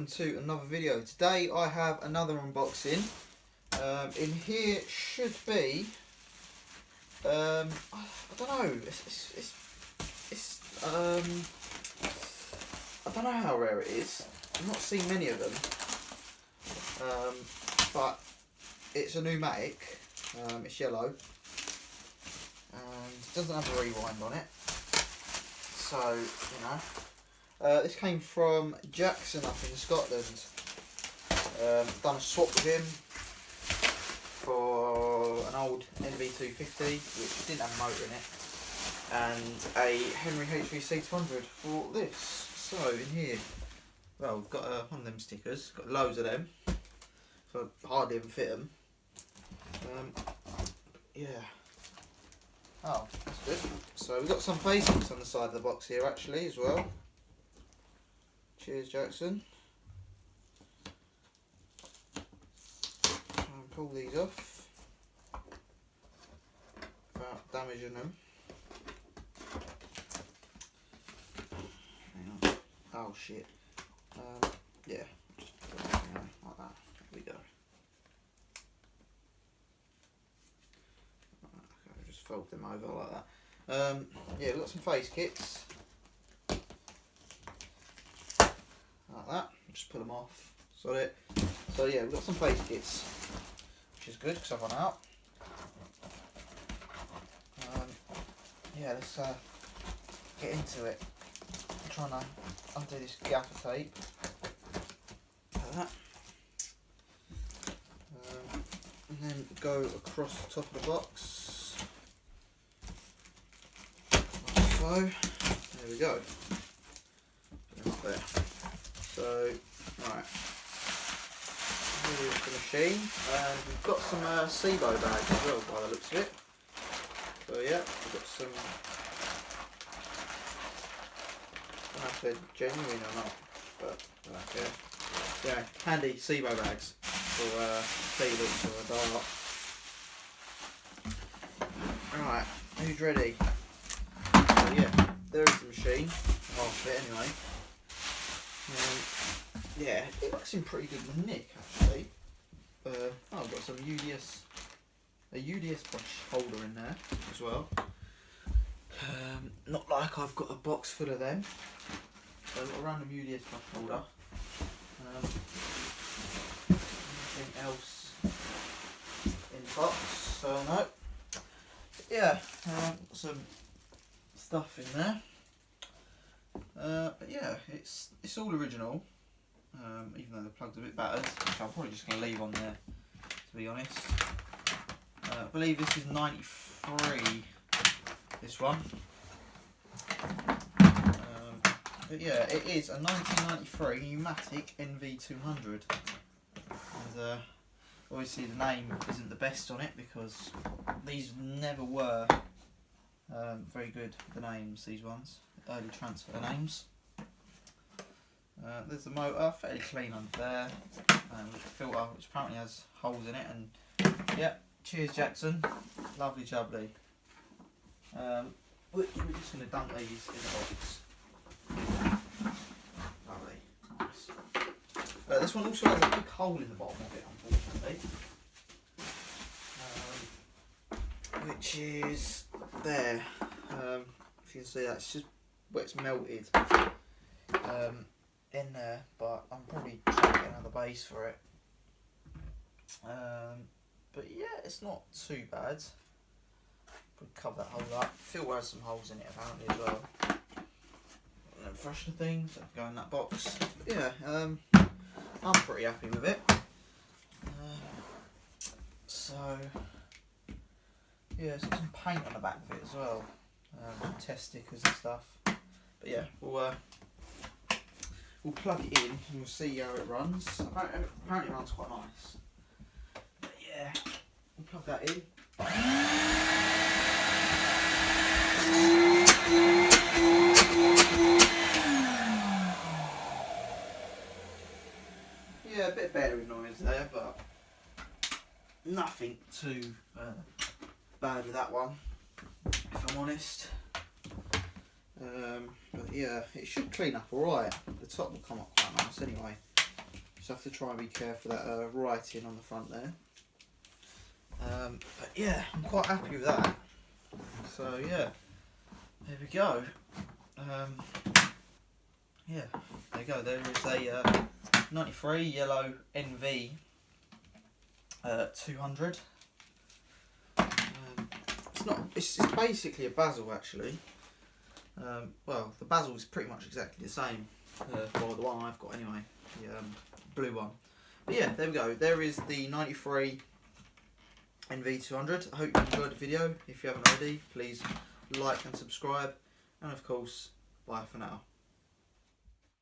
to another video. Today I have another unboxing. In here should be, I don't know, I don't know how rare it is. I've not seen many of them, but it's a Numatic. It's yellow and it doesn't have a rewind on it, so you know. This came from Jackson up in Scotland. Done a swap with him for an old nv200 which didn't have a motor in it, and a Henry HV200 for this. So in here, well, we've got one of them stickers, got loads of them, so I hardly ever fit them. Yeah. Oh, that's good. So we've got some facings on the side of the box here actually as well. Cheers, Jackson. Try and pull these off without damaging them. Hang on. Oh shit. Yeah, just put it like that. There we go. Okay, just fold them over like that. Yeah, we've got some face kits. Like that, just put them off. So yeah, we've got some face kits, which is good because I've run out. Yeah, let's get into it. I'm trying to undo this gaffer tape. Like that. And then go across the top of the box. Like so. There we go. Put them up there. So, right, here's the machine, and we've got some SIBO bags as well by the looks of it. So yeah, we've got some, I don't know if they're genuine or not, but I don't care. Yeah, handy SIBO bags for Felix or a dart. Right, who's ready? So yeah, there's the machine, half of it anyway. Yeah, it looks in pretty good nick actually. I've got some a UDS brush holder in there as well. Not like I've got a box full of them. So I've got a random UDS brush holder. Anything else in the box? So no. Yeah, some stuff in there. But yeah, it's all original, even though the plug's a bit battered, which I'm probably just going to leave on there, to be honest. I believe this is 93, this one. But yeah, it is a 1993 Numatic nv200. And obviously the name isn't the best on it because these never were very good, the names, these ones. Early transfer names. There's the motor, fairly clean under there, and the filter, which apparently has holes in it. And yeah, cheers Jackson, lovely jubbly. Which we're just going to dump these in the box. Lovely. Nice. This one also has a big hole in the bottom of it, unfortunately, which is there. If you can see, that's just where it's melted in there, but I'm probably trying to get another base for it. But yeah, it's not too bad. Probably cover that hole up. Filter has some holes in it apparently as well. And then freshener things that go in that box. But yeah, I'm pretty happy with it. So yeah, it's got some paint on the back of it as well. Test stickers and stuff. But yeah, we'll plug it in and we'll see how it runs. Apparently it runs quite nice. But yeah, we'll plug that in. Yeah, a bit of bearing noise there, but nothing too bad with that one, if I'm honest. But yeah, it should clean up alright. The top will come up quite nice anyway. So I have to try and be careful of that writing on the front there. But yeah, I'm quite happy with that. So yeah, there we go. Yeah, there you go. There is a 93 yellow NV 200. It's basically a basil actually. Well, the basil is pretty much exactly the same. Well, the one I've got anyway, the blue one. But yeah, there we go. There is the 93 NV200. I hope you enjoyed the video. If you haven't already, please like and subscribe. And of course, bye for now.